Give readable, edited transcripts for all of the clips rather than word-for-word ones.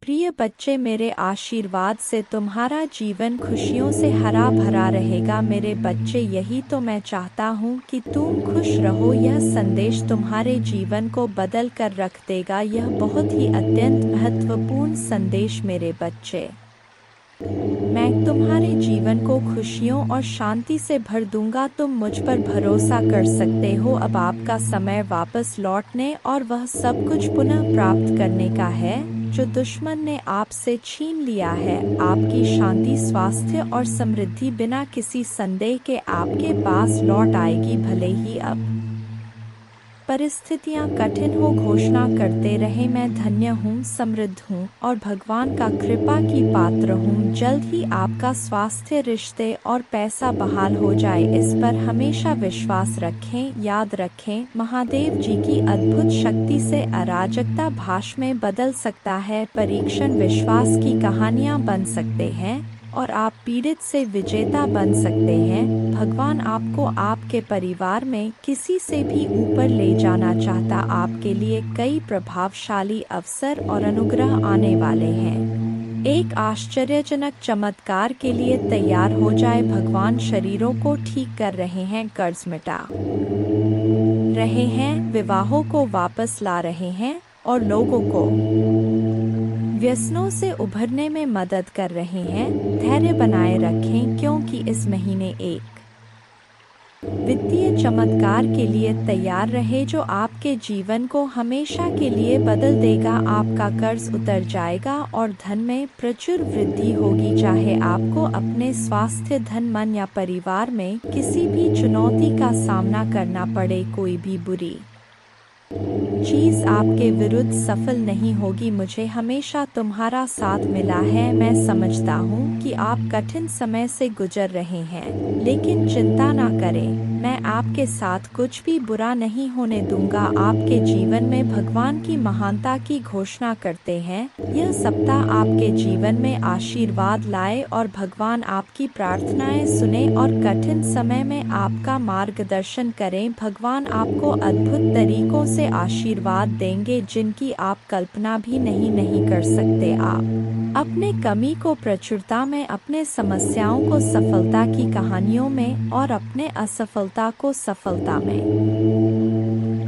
प्रिय बच्चे, मेरे आशीर्वाद से तुम्हारा जीवन खुशियों से हरा भरा रहेगा। मेरे बच्चे, यही तो मैं चाहता हूँ कि तुम खुश रहो। यह संदेश तुम्हारे जीवन को बदल कर रख देगा। यह बहुत ही अत्यंत महत्वपूर्ण संदेश मेरे बच्चे। मैं तुम्हारे जीवन को खुशियों और शांति से भर दूंगा। तुम मुझ पर भरोसा कर सकते हो। अब आपका समय वापस लौटने और वह सब कुछ पुनः प्राप्त करने का है जो दुश्मन ने आपसे छीन लिया है। आपकी शांति, स्वास्थ्य और समृद्धि बिना किसी संदेह के आपके पास लौट आएगी। भले ही अब परिस्थितियां कठिन हो, घोषणा करते रहे, मैं धन्य हूँ, समृद्ध हूँ और भगवान का कृपा की पात्र हूँ। जल्द ही आपका स्वास्थ्य, रिश्ते और पैसा बहाल हो जाए, इस पर हमेशा विश्वास रखें। याद रखें, महादेव जी की अद्भुत शक्ति से अराजकता भाष में बदल सकता है। परीक्षण विश्वास की कहानियाँ बन सकते हैं और आप पीड़ित से विजेता बन सकते हैं। भगवान आपको आपके परिवार में किसी से भी ऊपर ले जाना चाहता। आपके लिए कई प्रभावशाली अवसर और अनुग्रह आने वाले हैं। एक आश्चर्यजनक चमत्कार के लिए तैयार हो जाए। भगवान शरीरों को ठीक कर रहे हैं, कर्ज मिटा रहे हैं, विवाहों को वापस ला रहे हैं और लोगों को व्यसनों से उभरने में मदद कर रहे हैं। धैर्य बनाए रखें, क्योंकि इस महीने एक वित्तीय चमत्कार के लिए तैयार रहे जो आपके जीवन को हमेशा के लिए बदल देगा। आपका कर्ज उतर जाएगा और धन में प्रचुर वृद्धि होगी। चाहे आपको अपने स्वास्थ्य, धन, मन या परिवार में किसी भी चुनौती का सामना करना पड़े, कोई भी बुरी चीज आपके विरुद्ध सफल नहीं होगी। मुझे हमेशा तुम्हारा साथ मिला है। मैं समझता हूँ कि आप कठिन समय से गुजर रहे हैं, लेकिन चिंता ना करें, मैं आपके साथ कुछ भी बुरा नहीं होने दूंगा। आपके जीवन में भगवान की महानता की घोषणा करते हैं। यह सप्ताह आपके जीवन में आशीर्वाद लाए और भगवान आपकी प्रार्थनाएं सुने और कठिन समय में आपका मार्गदर्शन करें। भगवान आपको अद्भुत तरीकों से आशीर्वाद देंगे जिनकी आप कल्पना भी नहीं कर सकते। आप अपने कमी को प्रचुरता में, अपने समस्याओं को सफलता की कहानियों में और अपने असफलता को सफलता में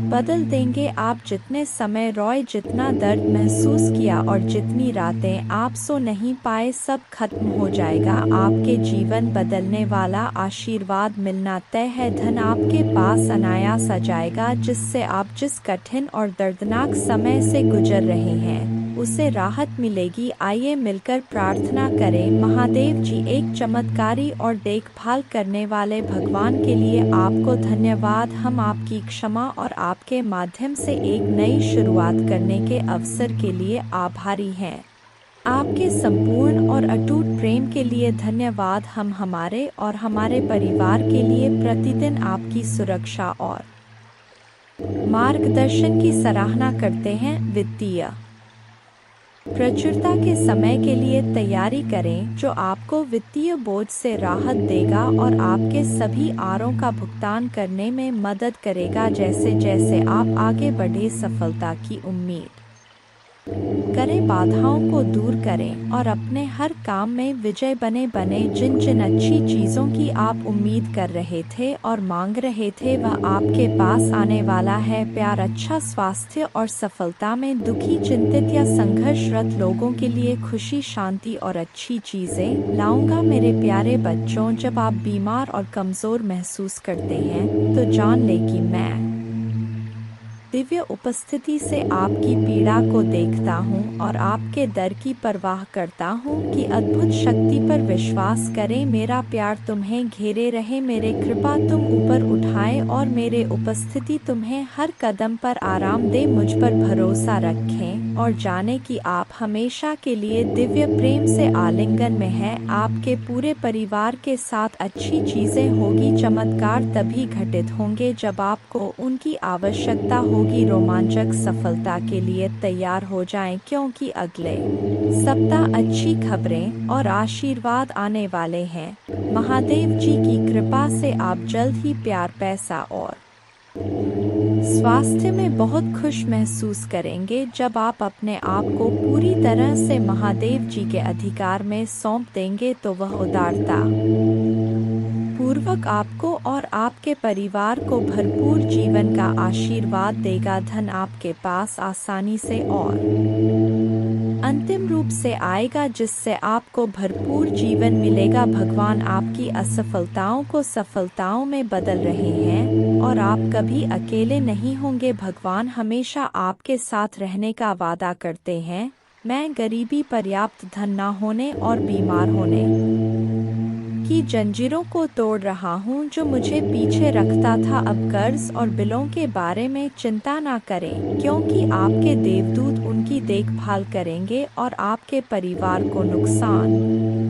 बदल देंगे। आप जितने समय रोए, जितना दर्द महसूस किया और जितनी रातें आप सो नहीं पाए, सब खत्म हो जाएगा। आपके जीवन बदलने वाला आशीर्वाद मिलना तय है। धन आपके पास अनायास आ जाएगा, जिससे आप जिस कठिन और दर्दनाक समय से गुजर रहे हैं उसे राहत मिलेगी। आइए मिलकर प्रार्थना करें। महादेव जी, एक चमत्कारी और देखभाल करने वाले भगवान के लिए आपको धन्यवाद। हम आपकी क्षमा और आपके माध्यम से एक नई शुरुआत करने के अवसर के लिए आभारी हैं। आपके संपूर्ण और अटूट प्रेम के लिए धन्यवाद। हम हमारे और हमारे परिवार के लिए प्रतिदिन आपकी सुरक्षा और मार्गदर्शन की सराहना करते हैं। वित्तीय प्रचुरता के समय के लिए तैयारी करें जो आपको वित्तीय बोझ से राहत देगा और आपके सभी आरों का भुगतान करने में मदद करेगा। जैसे जैसे आप आगे बढ़े, सफलता की उम्मीद करें, बाधाओं को दूर करें और अपने हर काम में विजय बने। जिन जिन अच्छी चीज़ों की आप उम्मीद कर रहे थे और मांग रहे थे, वह आपके पास आने वाला है। प्यार, अच्छा स्वास्थ्य और सफलता में दुखी, चिंतित या संघर्षरत लोगों के लिए खुशी, शांति और अच्छी चीज़ें लाऊंगा। मेरे प्यारे बच्चों, जब आप बीमार और कमज़ोर महसूस करते हैं तो जान लें कि मैं दिव्य उपस्थिति से आपकी पीड़ा को देखता हूँ और आपके दर की परवाह करता हूँ कि अद्भुत शक्ति पर विश्वास करें। मेरा प्यार तुम्हें घेरे रहे, मेरे कृपा तुम ऊपर उठाए और मेरे उपस्थिति तुम्हें हर कदम पर आराम दे। मुझ पर भरोसा रखें और जाने कि आप हमेशा के लिए दिव्य प्रेम से आलिंगन में हैं। आपके पूरे परिवार के साथ अच्छी चीज़ें होगी। चमत्कार तभी घटित होंगे जब आपको उनकी आवश्यकता होगी। रोमांचक सफलता के लिए तैयार हो जाएं, क्योंकि अगले सप्ताह अच्छी खबरें और आशीर्वाद आने वाले हैं। महादेव जी की कृपा से आप जल्द ही प्यार, पैसा और स्वास्थ्य में बहुत खुश महसूस करेंगे जब आप अपने आप को पूरी तरह से महादेव जी के अधिकार में सौंप देंगे तो वह उदारता पूर्वक आपको और आपके परिवार को भरपूर जीवन का आशीर्वाद देगा। धन आपके पास आसानी से और अंतिम रूप से आएगा जिससे आपको भरपूर जीवन मिलेगा। भगवान आपकी असफलताओं को सफलताओं में बदल रहे हैं और आप कभी अकेले नहीं होंगे। भगवान हमेशा आपके साथ रहने का वादा करते हैं। मैं गरीबी, पर्याप्त धन न होने और बीमार होने की जंजीरों को तोड़ रहा हूँ जो मुझे पीछे रखता था। अब कर्ज और बिलों के बारे में चिंता ना करें क्योंकि आपके देवदूत उनकी देखभाल करेंगे और आपके परिवार को नुकसान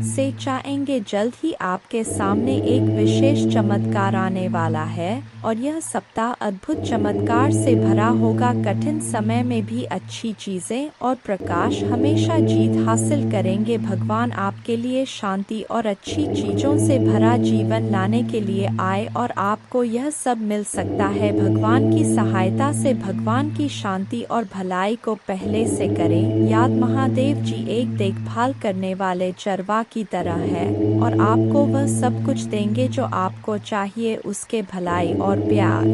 से बचाएंगे। जल्द ही आपके सामने एक विशेष चमत्कार आने वाला है और यह सप्ताह अद्भुत चमत्कार से भरा होगा। कठिन समय में भी अच्छी चीजें और प्रकाश हमेशा जीत हासिल करेंगे। भगवान आपके लिए शांति और अच्छी चीजों से भरा जीवन लाने के लिए आए और आपको यह सब मिल सकता है। भगवान की सहायता से भगवान की शांति और भलाई को पहले से करें याद। महादेव जी एक देखभाल करने वाले चरवा की तरह है और आपको वह सब कुछ देंगे जो आपको चाहिए। उसके भलाई और प्यार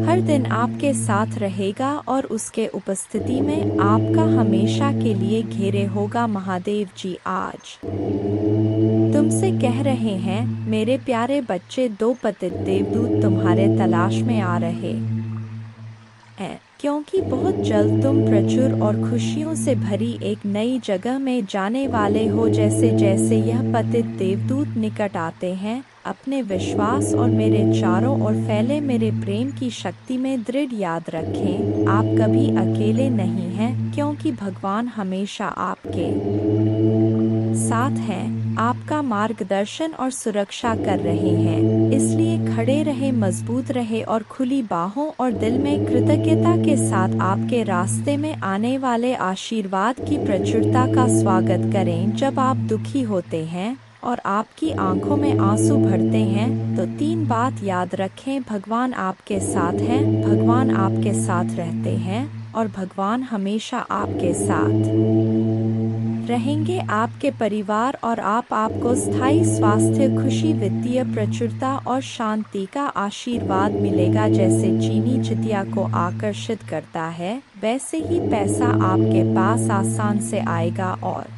हर दिन आपके साथ रहेगा और उसके उपस्थिति में आपका हमेशा के लिए घेरे होगा। महादेव जी आज तुमसे कह रहे हैं मेरे प्यारे बच्चे, दो पतित देवदूत तुम्हारे तलाश में आ रहे हैं क्योंकि बहुत जल्द तुम प्रचुर और खुशियों से भरी एक नई जगह में जाने वाले हो। जैसे जैसे यह पतित देवदूत निकट आते हैं अपने विश्वास और मेरे चारों ओर फैले मेरे प्रेम की शक्ति में दृढ़ याद रखें आप कभी अकेले नहीं हैं क्योंकि भगवान हमेशा आपके साथ हैं, आपका मार्गदर्शन और सुरक्षा कर रहे हैं। इसलिए खड़े रहे, मजबूत रहे और खुली बाहों और दिल में कृतज्ञता के साथ आपके रास्ते में आने वाले आशीर्वाद की प्रचुरता का स्वागत करें। जब आप दुखी होते हैं और आपकी आंखों में आंसू भरते हैं तो तीन बात याद रखें। भगवान आपके साथ हैं, भगवान आपके साथ रहते हैं और भगवान हमेशा आपके साथ रहेंगे। आपके परिवार और आपको स्थायी स्वास्थ्य, खुशी, वित्तीय प्रचुरता और शांति का आशीर्वाद मिलेगा। जैसे चीनी चितिया को आकर्षित करता है वैसे ही पैसा आपके पास आसान से आएगा और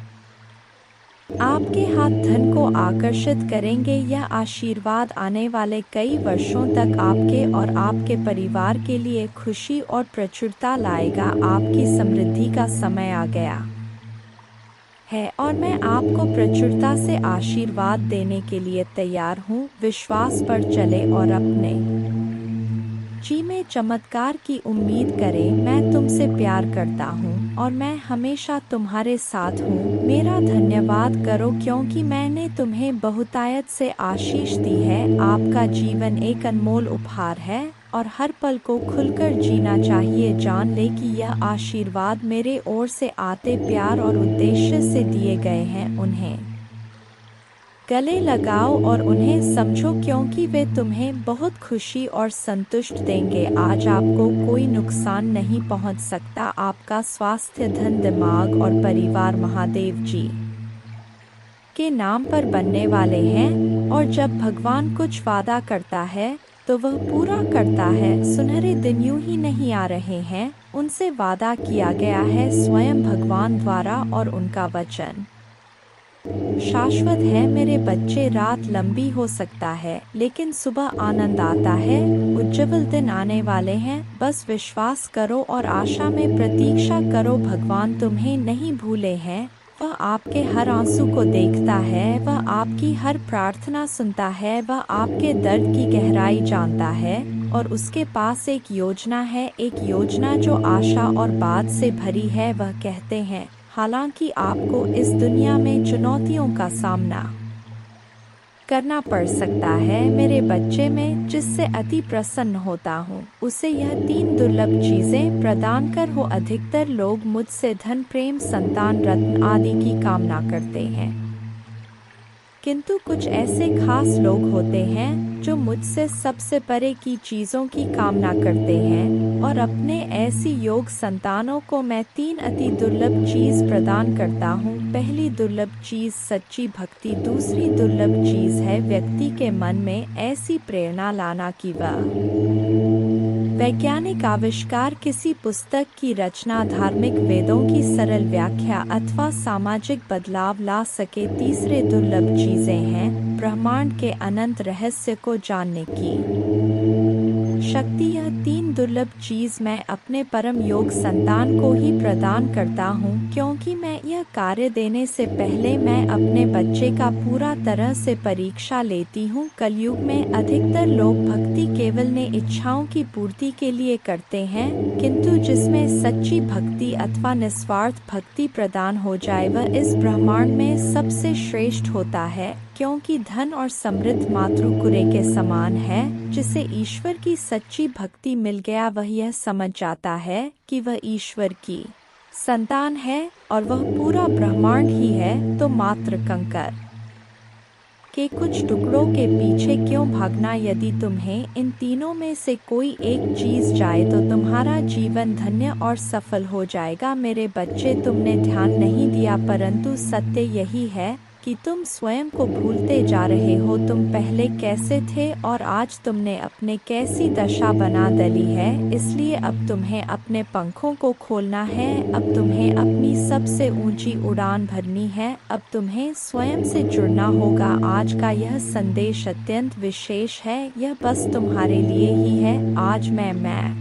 आपके हाथ धन को आकर्षित करेंगे। यह आशीर्वाद आने वाले कई वर्षों तक आपके और आपके परिवार के लिए खुशी और प्रचुरता लाएगा। आपकी समृद्धि का समय आ गया है और मैं आपको प्रचुरता से आशीर्वाद देने के लिए तैयार हूँ। विश्वास पर चले और अपने जी में चमत्कार की उम्मीद करें। मैं तुमसे प्यार करता हूँ और मैं हमेशा तुम्हारे साथ हूँ। मेरा धन्यवाद करो क्योंकि मैंने तुम्हें बहुतायत से आशीष दी है। आपका जीवन एक अनमोल उपहार है और हर पल को खुलकर जीना चाहिए। जान ले कि यह आशीर्वाद मेरे ओर से आते प्यार और उद्देश्य से दिए गए हैं। उन्हें गले लगाओ और उन्हें समझो क्योंकि वे तुम्हें बहुत खुशी और संतुष्ट देंगे। आज आपको कोई नुकसान नहीं पहुंच सकता। आपका स्वास्थ्य, धन, दिमाग और परिवार महादेव जी के नाम पर बनने वाले हैं और जब भगवान कुछ वादा करता है तो वह पूरा करता है। सुनहरे दिन यूं ही नहीं आ रहे हैं, उनसे वादा किया गया है स्वयं भगवान द्वारा और उनका वचन शाश्वत है। मेरे बच्चे, रात लंबी हो सकता है लेकिन सुबह आनंद आता है। उज्जवल दिन आने वाले हैं, बस विश्वास करो और आशा में प्रतीक्षा करो। भगवान तुम्हें नहीं भूले हैं, वह आपके हर आंसू को देखता है, वह आपकी हर प्रार्थना सुनता है, वह आपके दर्द की गहराई जानता है और उसके पास एक योजना है, एक योजना जो आशा और बात से भरी है। वह कहते हैं हालांकि आपको इस दुनिया में चुनौतियों का सामना करना पड़ सकता है, मेरे बच्चे में जिससे अति प्रसन्न होता हूँ उसे यह तीन दुर्लभ चीजें प्रदान कर हो। अधिकतर लोग मुझसे धन, प्रेम, संतान, रत्न आदि की कामना करते हैं किंतु कुछ ऐसे खास लोग होते हैं जो मुझसे सबसे परे की चीज़ों की कामना करते हैं, और अपने ऐसी योग संतानों को मैं 3 अति दुर्लभ चीज़ प्रदान करता हूँ। पहली दुर्लभ चीज़ सच्ची भक्ति, दूसरी दुर्लभ चीज़ है व्यक्ति के मन में ऐसी प्रेरणा लाना कि वह वैज्ञानिक आविष्कार, किसी पुस्तक की रचना, धार्मिक वेदों की सरल व्याख्या अथवा सामाजिक बदलाव ला सके। तीसरे दुर्लभ चीजें हैं ब्रह्मांड के अनंत रहस्य को जानने की शक्ति। यह 3 दुर्लभ चीज मैं अपने परम योग संतान को ही प्रदान करता हूँ, क्योंकि मैं यह कार्य देने से पहले मैं अपने बच्चे का पूरा तरह से परीक्षा लेती हूँ। कलयुग में अधिकतर लोग भक्ति केवल ने इच्छाओं की पूर्ति के लिए करते हैं, किंतु जिसमें सच्ची भक्ति अथवा निस्वार्थ भक्ति प्रदान हो जाए वह इस ब्रह्मांड में सबसे श्रेष्ठ होता है, क्योंकि धन और समृद्ध मातृकुरे के समान है। जिसे ईश्वर की सच्ची भक्ति मिल गया वह यह समझ जाता है कि वह ईश्वर की संतान है और वह पूरा ब्रह्मांड ही है। तो मात्र कंकर के कुछ टुकड़ों के पीछे क्यों भागना? यदि तुम्हें इन तीनों में से कोई एक चीज जाए तो तुम्हारा जीवन धन्य और सफल हो जाएगा। मेरे बच्चे, तुमने ध्यान नहीं दिया, परंतु सत्य यही है कि तुम स्वयं को भूलते जा रहे हो। तुम पहले कैसे थे और आज तुमने अपने कैसी दशा बना डाली है। इसलिए अब तुम्हें अपने पंखों को खोलना है, अब तुम्हें अपनी सबसे ऊंची उड़ान भरनी है, अब तुम्हें स्वयं से जुड़ना होगा। आज का यह संदेश अत्यंत विशेष है, यह बस तुम्हारे लिए ही है। आज मैं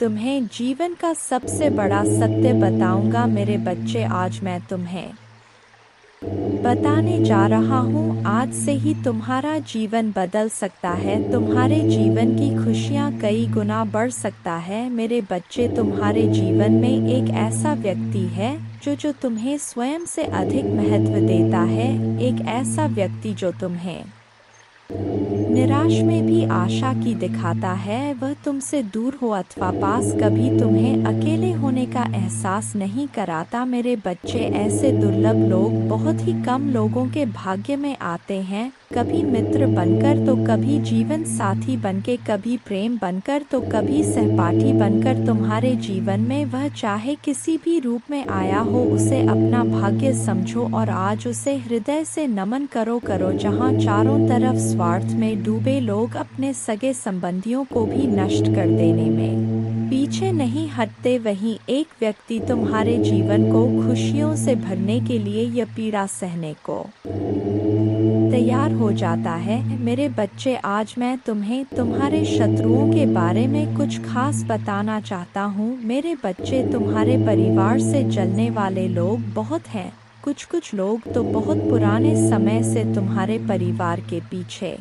तुम्हें जीवन का सबसे बड़ा सत्य बताऊंगा। मेरे बच्चे, आज मैं तुम्हें बताने जा रहा हूँ, आज से ही तुम्हारा जीवन बदल सकता है, तुम्हारे जीवन की खुशियाँ कई गुना बढ़ सकता है। मेरे बच्चे, तुम्हारे जीवन में एक ऐसा व्यक्ति है जो तुम्हें स्वयं से अधिक महत्व देता है, एक ऐसा व्यक्ति जो तुम्हें निराश में भी आशा की दिखाता है। वह तुमसे दूर हो अथवा पास, कभी तुम्हें अकेले होने का एहसास नहीं कराता। मेरे बच्चे, ऐसे दुर्लभ लोग बहुत ही कम लोगों के भाग्य में आते हैं, कभी मित्र बनकर तो कभी जीवन साथी बनके, कभी प्रेम बनकर तो कभी सहपाठी बनकर। तुम्हारे जीवन में वह चाहे किसी भी रूप में आया हो, उसे अपना भाग्य समझो और आज उसे हृदय से नमन करो। जहाँ चारों तरफ स्वार्थ में डूबे लोग अपने सगे संबंधियों को भी नष्ट कर देने में पीछे नहीं हटते, वहीं एक व्यक्ति तुम्हारे जीवन को खुशियों से भरने के लिए यह पीड़ा सहने को तैयार हो जाता है। मेरे बच्चे, आज मैं तुम्हें तुम्हारे शत्रुओं के बारे में कुछ खास बताना चाहता हूँ। मेरे बच्चे, तुम्हारे परिवार से जलने वाले लोग बहुत हैं। कुछ लोग तो बहुत पुराने समय से तुम्हारे परिवार के पीछे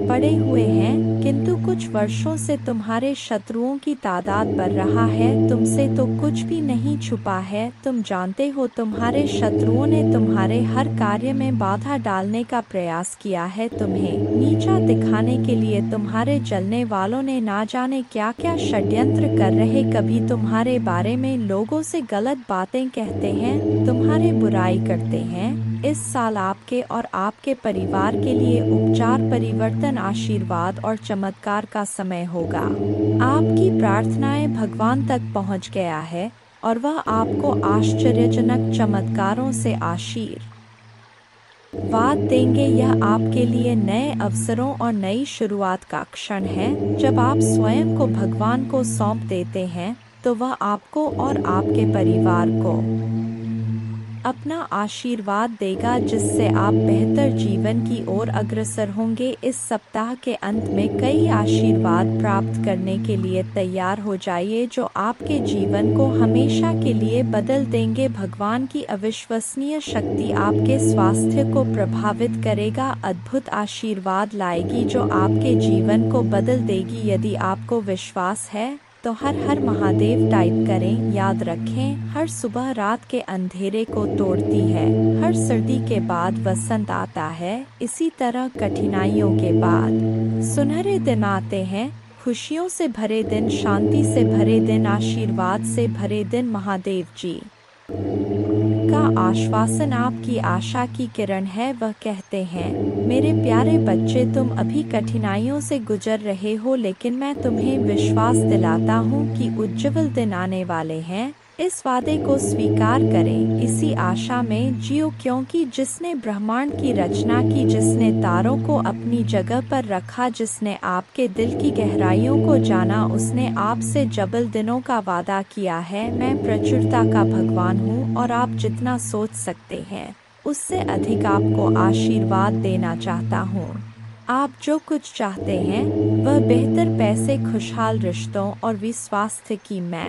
पड़े हुए हैं, किंतु कुछ वर्षों से तुम्हारे शत्रुओं की तादाद बढ़ रहा है। तुमसे तो कुछ भी नहीं छुपा है, तुम जानते हो तुम्हारे शत्रुओं ने तुम्हारे हर कार्य में बाधा डालने का प्रयास किया है, तुम्हें नीचा दिखाने के लिए तुम्हारे जलने वालों ने ना जाने क्या क्या षड्यंत्र कर रहे। कभी तुम्हारे बारे में लोगों से गलत बातें कहते हैं, तुम्हारे बुराई करते हैं। इस साल आपके और आपके परिवार के लिए उपचार, परिवर्तन, आशीर्वाद और चमत्कार का समय होगा। आपकी प्रार्थनाएं भगवान तक पहुंच गया है और वह आपको आश्चर्यजनक चमत्कारों से आशीर्वाद देंगे। यह आपके लिए नए अवसरों और नई शुरुआत का क्षण है। जब आप स्वयं को भगवान को सौंप देते हैं तो वह आपको और आपके परिवार को अपना आशीर्वाद देगा, जिससे आप बेहतर जीवन की ओर अग्रसर होंगे। इस सप्ताह के अंत में कई आशीर्वाद प्राप्त करने के लिए तैयार हो जाइए, जो आपके जीवन को हमेशा के लिए बदल देंगे। भगवान की अविश्वसनीय शक्ति आपके स्वास्थ्य को प्रभावित करेगा, अद्भुत आशीर्वाद लाएगी जो आपके जीवन को बदल देगी। यदि आपको विश्वास है तो हर हर महादेव टाइप करें। याद रखें, हर सुबह रात के अंधेरे को तोड़ती है, हर सर्दी के बाद वसंत आता है, इसी तरह कठिनाइयों के बाद सुनहरे दिन आते हैं। खुशियों से भरे दिन, शांति से भरे दिन, आशीर्वाद से भरे दिन। महादेव जी आपका आश्वासन आपकी आशा की किरण है। वह कहते हैं, मेरे प्यारे बच्चे, तुम अभी कठिनाइयों से गुजर रहे हो, लेकिन मैं तुम्हें विश्वास दिलाता हूँ कि उज्ज्वल दिन आने वाले हैं। इस वादे को स्वीकार करें, इसी आशा में जियो, क्योंकि जिसने ब्रह्मांड की रचना की, जिसने तारों को अपनी जगह पर रखा, जिसने आपके दिल की गहराइयों को जाना, उसने आपसे जबल दिनों का वादा किया है। मैं प्रचुरता का भगवान हूँ और आप जितना सोच सकते हैं उससे अधिक आपको आशीर्वाद देना चाहता हूँ। आप जो कुछ चाहते हैं वह बेहतर पैसे, खुशहाल रिश्तों और स्वास्थ्य की मैं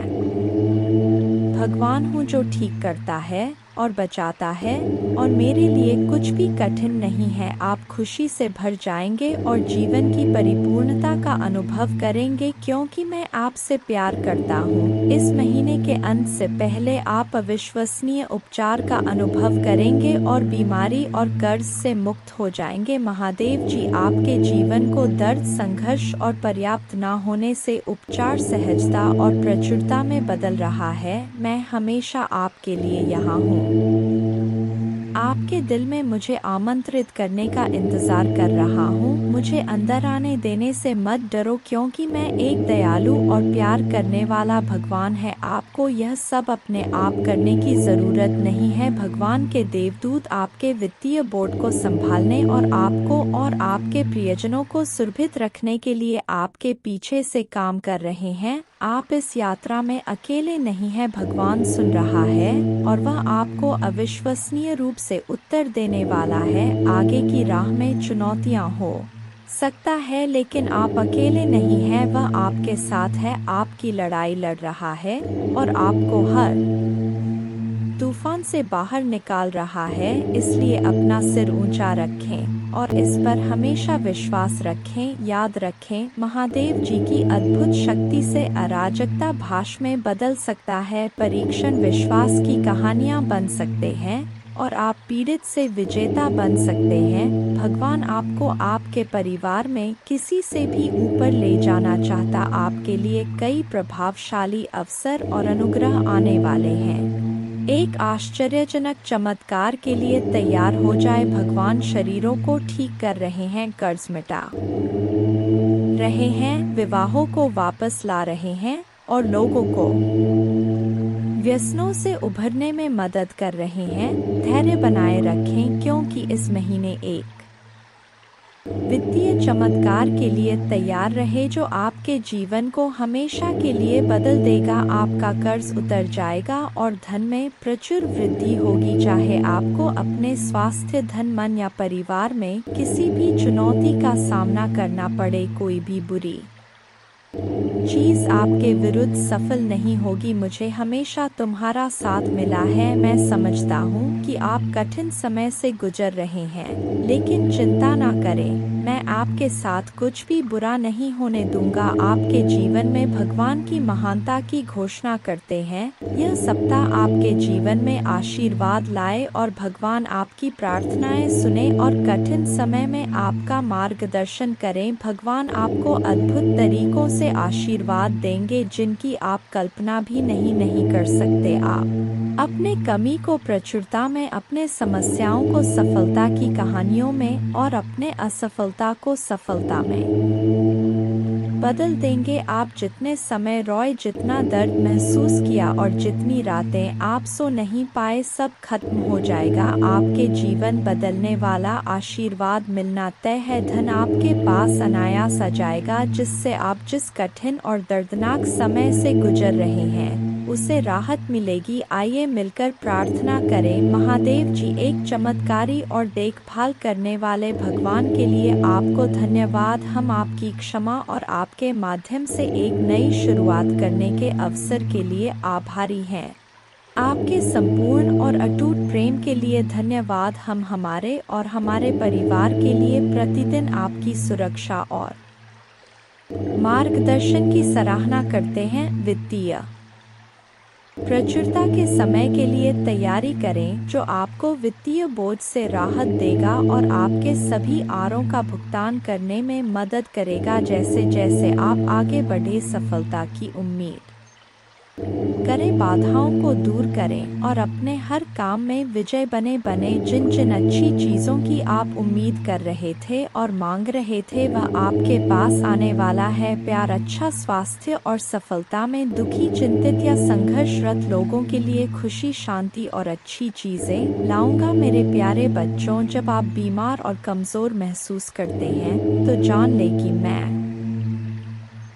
भगवान हूँ जो ठीक करता है और बचाता है, और मेरे लिए कुछ भी कठिन नहीं है। आप खुशी से भर जाएंगे और जीवन की परिपूर्णता का अनुभव करेंगे, क्योंकि मैं आपसे प्यार करता हूँ। इस महीने के अंत से पहले आप अविश्वसनीय उपचार का अनुभव करेंगे और बीमारी और कर्ज से मुक्त हो जाएंगे। महादेव जी आपके जीवन को दर्द, संघर्ष और पर्याप्त न होने से उपचार, सहजता और प्रचुरता में बदल रहा है। मैं हमेशा आपके लिए यहाँ हूँ। आपके दिल में मुझे आमंत्रित करने का इंतजार कर रहा हूँ। मुझे अंदर आने देने से मत डरो, क्योंकि मैं एक दयालु और प्यार करने वाला भगवान है। आपको यह सब अपने आप करने की जरूरत नहीं है। भगवान के देवदूत आपके वित्तीय बोर्ड को संभालने और आपको और आपके प्रियजनों को सुरक्षित रखने के लिए आपके पीछे से काम कर रहे हैं। आप इस यात्रा में अकेले नहीं हैं। भगवान सुन रहा है और वह आपको अविश्वसनीय रूप से उत्तर देने वाला है। आगे की राह में चुनौतियां हो सकता है, लेकिन आप अकेले नहीं हैं। वह आपके साथ है, आपकी लड़ाई लड़ रहा है और आपको हर तूफान से बाहर निकाल रहा है। इसलिए अपना सिर ऊंचा रखें और इस पर हमेशा विश्वास रखें। याद रखें, महादेव जी की अद्भुत शक्ति से अराजकता भाष में बदल सकता है। परीक्षण विश्वास की कहानियां बन सकते हैं और आप पीड़ित से विजेता बन सकते हैं। भगवान आपको आपके परिवार में किसी से भी ऊपर ले जाना चाहता। आपके लिए कई प्रभावशाली अवसर और अनुग्रह आने वाले हैं। एक आश्चर्यजनक चमत्कार के लिए तैयार हो जाए। भगवान शरीरों को ठीक कर रहे हैं, कर्ज मिटा रहे हैं, विवाहों को वापस ला रहे हैं और लोगों को व्यसनों से उभरने में मदद कर रहे हैं। धैर्य बनाए रखें, क्योंकि इस महीने एक वित्तीय चमत्कार के लिए तैयार रहे जो आपके जीवन को हमेशा के लिए बदल देगा। आपका कर्ज उतर जाएगा और धन में प्रचुर वृद्धि होगी। चाहे आपको अपने स्वास्थ्य, धन, मन या परिवार में किसी भी चुनौती का सामना करना पड़े, कोई भी बुरी चीज आपके विरुद्ध सफल नहीं होगी। मुझे हमेशा तुम्हारा साथ मिला है। मैं समझता हूँ कि आप कठिन समय से गुजर रहे हैं, लेकिन चिंता ना करें, मैं आपके साथ कुछ भी बुरा नहीं होने दूंगा। आपके जीवन में भगवान की महानता की घोषणा करते हैं। यह सप्ताह आपके जीवन में आशीर्वाद लाए और भगवान आपकी प्रार्थनाएं सुने और कठिन समय में आपका मार्गदर्शन करें। भगवान आपको अद्भुत तरीकों से आशीर्वाद देंगे जिनकी आप कल्पना भी नहीं कर सकते। आप अपने कमी को प्रचुरता में, अपने समस्याओं को सफलता की कहानियों में और अपने असफलता को सफलता में बदल देंगे। आप जितने समय रोए, जितना दर्द महसूस किया और जितनी रातें आप सो नहीं पाए, सब खत्म हो जाएगा। आपके जीवन बदलने वाला आशीर्वाद मिलना तय है। धन आपके पास अनायास आ जाएगा, जिससे आप जिस कठिन और दर्दनाक समय से गुजर रहे हैं उसे राहत मिलेगी। आइए मिलकर प्रार्थना करें। महादेव जी, एक चमत्कारी और देखभाल करने वाले भगवान के लिए आपको धन्यवाद। हम आपकी क्षमा और आपके माध्यम से एक नई शुरुआत करने के अवसर के लिए आभारी हैं। आपके संपूर्ण और अटूट प्रेम के लिए धन्यवाद। हम हमारे और हमारे परिवार के लिए प्रतिदिन आपकी सुरक्षा और मार्गदर्शन की सराहना करते हैं। वित्तीय प्रचुरता के समय के लिए तैयारी करें, जो आपको वित्तीय बोझ से राहत देगा और आपके सभी आरों का भुगतान करने में मदद करेगा। जैसे जैसे आप आगे बढ़े, सफलता की उम्मीद करें, बाधाओं को दूर करें और अपने हर काम में विजय बने। जिन जिन अच्छी चीज़ों की आप उम्मीद कर रहे थे और मांग रहे थे वह आपके पास आने वाला है। प्यार, अच्छा स्वास्थ्य और सफलता में दुखी, चिंतित या संघर्षरत लोगों के लिए खुशी, शांति और अच्छी चीज़ें लाऊंगा। मेरे प्यारे बच्चों, जब आप बीमार और कमज़ोर महसूस करते हैं तो जान लें कि मैं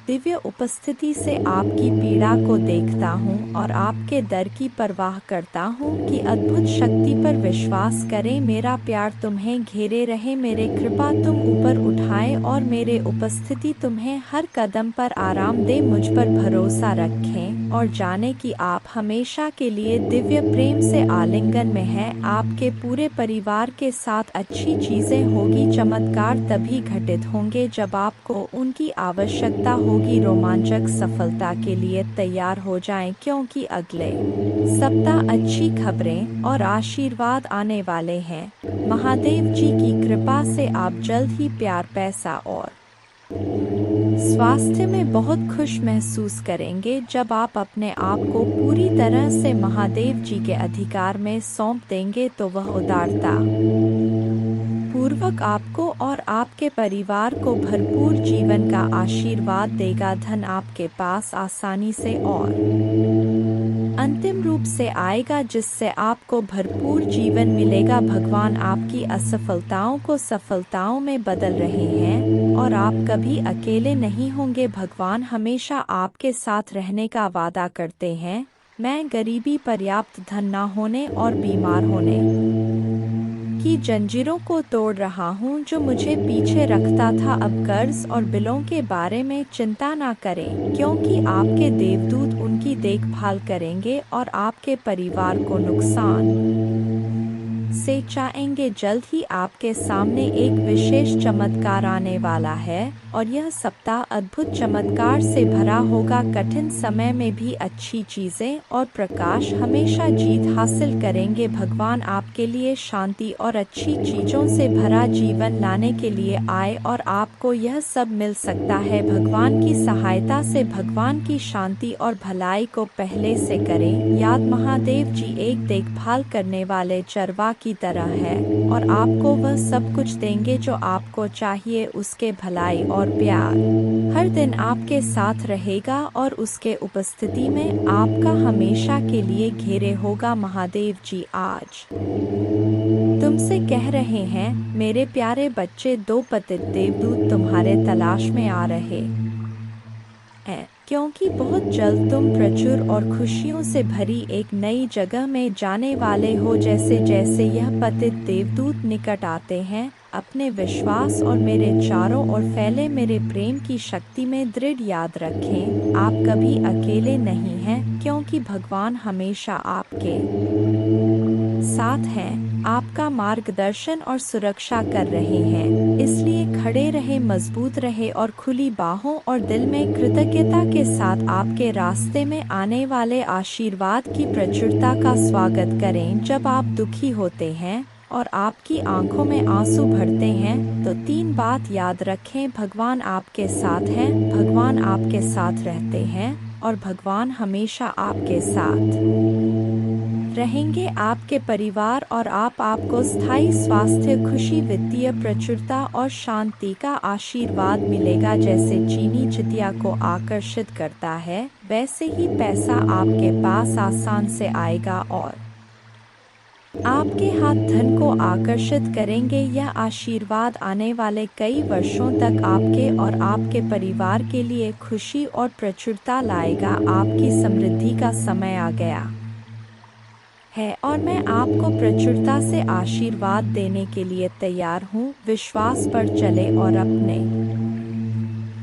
दिव्य उपस्थिति से आपकी पीड़ा को देखता हूँ और आपके दर्द की परवाह करता हूँ कि अद्भुत शक्ति पर विश्वास करें। मेरा प्यार तुम्हें घेरे रहे, मेरे कृपा तुम ऊपर उठाए और मेरे उपस्थिति तुम्हें हर कदम पर आराम दे। मुझ पर भरोसा रखें और जाने कि आप हमेशा के लिए दिव्य प्रेम से आलिंगन में हैं। आपके पूरे परिवार के साथ अच्छी चीज़ें होगी। चमत्कार तभी घटित होंगे जब आपको उनकी आवश्यकता होगी। रोमांचक सफलता के लिए तैयार हो जाएं, क्योंकि अगले सप्ताह अच्छी खबरें और आशीर्वाद आने वाले हैं। महादेव जी की कृपा से आप जल्द ही प्यार, पैसा और स्वास्थ्य में बहुत खुश महसूस करेंगे। जब आप अपने आप को पूरी तरह से महादेव जी के अधिकार में सौंप देंगे तो वह उदारता पूर्वक आपको और आपके परिवार को भरपूर जीवन का आशीर्वाद देगा। धन आपके पास आसानी से और अंतिम रूप से आएगा, जिससे आपको भरपूर जीवन मिलेगा। भगवान आपकी असफलताओं को सफलताओं में बदल रहे हैं और आप कभी अकेले नहीं होंगे। भगवान हमेशा आपके साथ रहने का वादा करते हैं। मैं गरीबी, पर्याप्त धन न होने और बीमार होने की जंजीरों को तोड़ रहा हूँ जो मुझे पीछे रखता था। अब कर्ज और बिलों के बारे में चिंता ना करें, क्योंकि आपके देवदूत उनकी देखभाल करेंगे और आपके परिवार को नुकसान से बचाएंगे। जल्द ही आपके सामने एक विशेष चमत्कार आने वाला है और यह सप्ताह अद्भुत चमत्कार से भरा होगा। कठिन समय में भी अच्छी चीजें और प्रकाश हमेशा जीत हासिल करेंगे। भगवान आपके लिए शांति और अच्छी चीजों से भरा जीवन लाने के लिए आए और आपको यह सब मिल सकता है भगवान की सहायता से। भगवान की शांति और भलाई को पहले से करें याद। महादेव जी एक देखभाल करने वाले चरवा की तरह है और आपको वह सब कुछ देंगे जो आपको चाहिए। उसके भलाई और प्यार हर दिन आपके साथ रहेगा और उसके उपस्थिति में आपका हमेशा के लिए घेरे होगा। महादेव जी आज तुमसे कह रहे हैं, मेरे प्यारे बच्चे, दो पतित देवदूत तुम्हारे तलाश में आ रहे हैं, क्योंकि बहुत जल्द तुम प्रचुर और खुशियों से भरी एक नई जगह में जाने वाले हो। जैसे जैसे यह पतित देवदूत निकट आते हैं, अपने विश्वास और मेरे चारों ओर फैले मेरे प्रेम की शक्ति में दृढ़ याद रखें, आप कभी अकेले नहीं हैं, क्योंकि भगवान हमेशा आपके साथ हैं, आपका मार्गदर्शन और सुरक्षा कर रहे हैं। इसलिए खड़े रहे, मजबूत रहे और खुली बाहों और दिल में कृतज्ञता के साथ आपके रास्ते में आने वाले आशीर्वाद की प्रचुरता का स्वागत करें। जब आप दुखी होते हैं और आपकी आंखों में आंसू भरते हैं तो तीन बात याद रखें, भगवान आपके साथ हैं, भगवान आपके साथ रहते हैं और भगवान हमेशा आपके साथ रहेंगे। आपके परिवार और आपको स्थायी स्वास्थ्य, खुशी, वित्तीय प्रचुरता और शांति का आशीर्वाद मिलेगा। जैसे चीनी चिड़िया को आकर्षित करता है, वैसे ही पैसा आपके पास आसान से आएगा और आपके हाथ धन को आकर्षित करेंगे। यह आशीर्वाद आने वाले कई वर्षों तक आपके और आपके परिवार के लिए खुशी और प्रचुरता लाएगा। आपकी समृद्धि का समय आ गया है और मैं आपको प्रचुरता से आशीर्वाद देने के लिए तैयार हूँ। विश्वास पर चले और अपने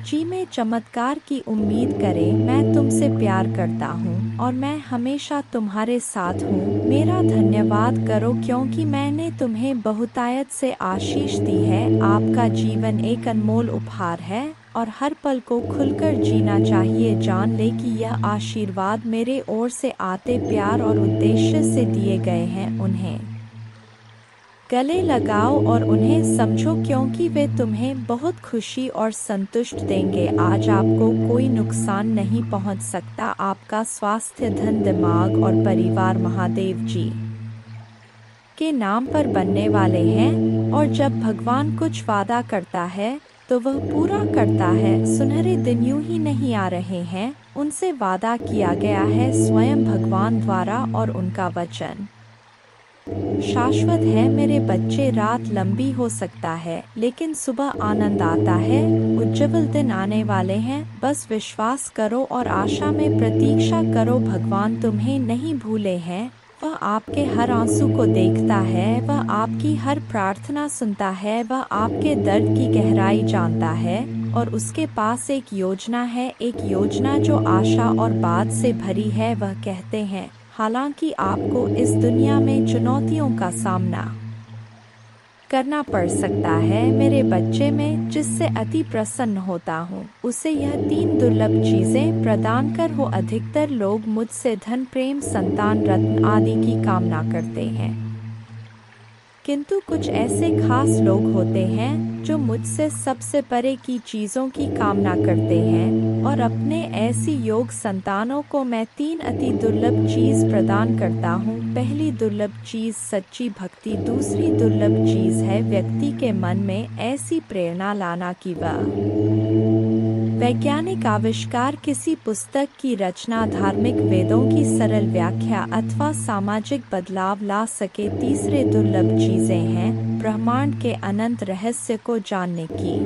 जी में चमत्कार की उम्मीद करें। मैं तुमसे प्यार करता हूँ और मैं हमेशा तुम्हारे साथ हूँ। मेरा धन्यवाद करो, क्योंकि मैंने तुम्हें बहुतायत से आशीष दी है। आपका जीवन एक अनमोल उपहार है और हर पल को खुलकर जीना चाहिए। जान ले कि यह आशीर्वाद मेरे ओर से आते प्यार और उद्देश्य से दिए गए हैं। उन्हें गले लगाओ और उन्हें समझो, क्योंकि वे तुम्हें बहुत खुशी और संतुष्ट देंगे। आज आपको कोई नुकसान नहीं पहुंच सकता। आपका स्वास्थ्य, धन, दिमाग और परिवार महादेव जी के नाम पर बनने वाले हैं, और जब भगवान कुछ वादा करता है तो वह पूरा करता है। सुनहरे दिन यूं ही नहीं आ रहे हैं, उनसे वादा किया गया है स्वयं भगवान द्वारा, और उनका वचन शाश्वत है। मेरे बच्चे, रात लंबी हो सकता है लेकिन सुबह आनंद आता है। उज्जवल दिन आने वाले हैं, बस विश्वास करो और आशा में प्रतीक्षा करो। भगवान तुम्हें नहीं भूले हैं, वह आपके हर आंसू को देखता है, वह आपकी हर प्रार्थना सुनता है, वह आपके दर्द की गहराई जानता है, और उसके पास एक योजना है, एक योजना जो आशा और बात से भरी है। वह कहते हैं, हालांकि आपको इस दुनिया में चुनौतियों का सामना करना पड़ सकता है, मेरे बच्चे, में जिससे अति प्रसन्न होता हूँ उसे यह 3 दुर्लभ चीजें प्रदान कर हो। अधिकतर लोग मुझसे धन, प्रेम, संतान, रत्न आदि की कामना करते हैं, किंतु कुछ ऐसे खास लोग होते हैं जो मुझसे सबसे परे की चीजों की कामना करते हैं, और अपने ऐसी योग संतानों को मैं 3 अति दुर्लभ चीज प्रदान करता हूँ। पहली दुर्लभ चीज सच्ची भक्ति। दूसरी दुर्लभ चीज है व्यक्ति के मन में ऐसी प्रेरणा लाना कि वह वैज्ञानिक आविष्कार, किसी पुस्तक की रचना, धार्मिक वेदों की सरल व्याख्या अथवा सामाजिक बदलाव ला सके। तीसरे दुर्लभ चीजें हैं ब्रह्मांड के अनंत रहस्य को जानने की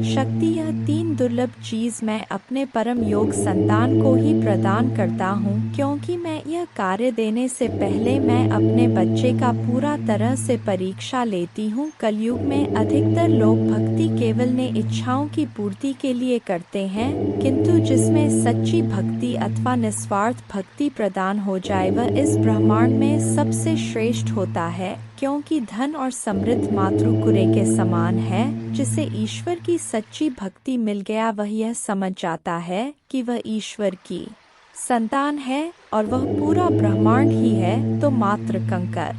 शक्ति। यह 3 दुर्लभ चीज मैं अपने परम योग संतान को ही प्रदान करता हूँ, क्योंकि मैं यह कार्य देने से पहले मैं अपने बच्चे का पूरा तरह से परीक्षा लेती हूँ। कलयुग में अधिकतर लोग भक्ति केवल ने इच्छाओं की पूर्ति के लिए करते हैं, किंतु जिसमें सच्ची भक्ति अथवा निस्वार्थ भक्ति प्रदान हो जाए वह इस ब्रह्मांड में सबसे श्रेष्ठ होता है, क्योंकि धन और समृद्ध मातृकुरे के समान है। जिसे ईश्वर की सच्ची भक्ति मिल गया वह यह समझ जाता है कि वह ईश्वर की संतान है और वह पूरा ब्रह्मांड ही है। तो मात्र कंकर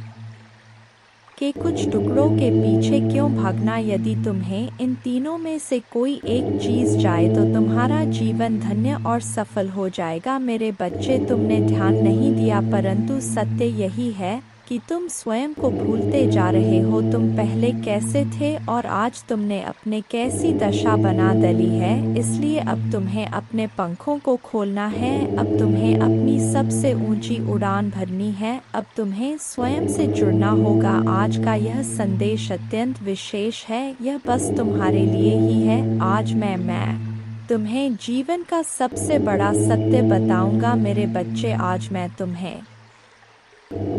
के कुछ टुकड़ों के पीछे क्यों भागना? यदि तुम्हें इन तीनों में से कोई एक चीज जाए तो तुम्हारा जीवन धन्य और सफल हो जाएगा। मेरे बच्चे, तुमने ध्यान नहीं दिया, परंतु सत्य यही है कि तुम स्वयं को भूलते जा रहे हो। तुम पहले कैसे थे और आज तुमने अपने कैसी दशा बना डाली है। इसलिए अब तुम्हें अपने पंखों को खोलना है, अब तुम्हें अपनी सबसे ऊंची उड़ान भरनी है, अब तुम्हें स्वयं से जुड़ना होगा। आज का यह संदेश अत्यंत विशेष है, यह बस तुम्हारे लिए ही है। आज मैं तुम्हें जीवन का सबसे बड़ा सत्य बताऊंगा। मेरे बच्चे, आज मैं तुम्हें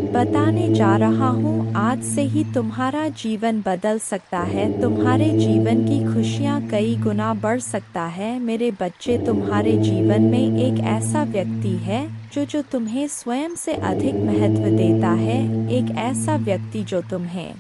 बताने जा रहा हूँ, आज से ही तुम्हारा जीवन बदल सकता है, तुम्हारे जीवन की खुशियाँ कई गुना बढ़ सकता है। मेरे बच्चे, तुम्हारे जीवन में एक ऐसा व्यक्ति है जो तुम्हें स्वयं से अधिक महत्व देता है, एक ऐसा व्यक्ति जो तुम्हें